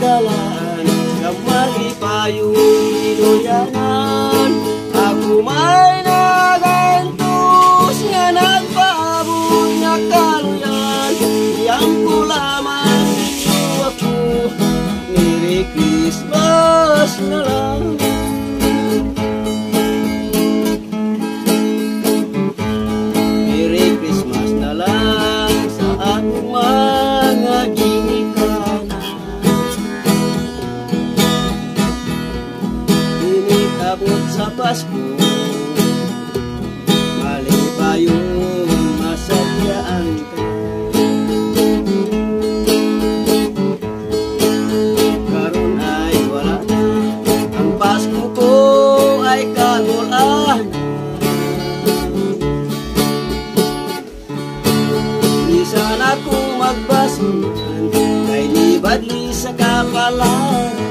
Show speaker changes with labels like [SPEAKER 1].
[SPEAKER 1] dalaan gamali payung inuyanan. Ako may nagantos nga nagpaabot nga kaluyan. Iyang ko lamang ako, Merry Christmas na lang. Merry Christmas na lang sa akong mga ginikanan. Abot sa Pasko, maling pa yung masadyaan ko. Karon ay wala na, ang Pasko ko ay kagulan. Minsan akong magbasuhan, kay nibadli sa kapalan.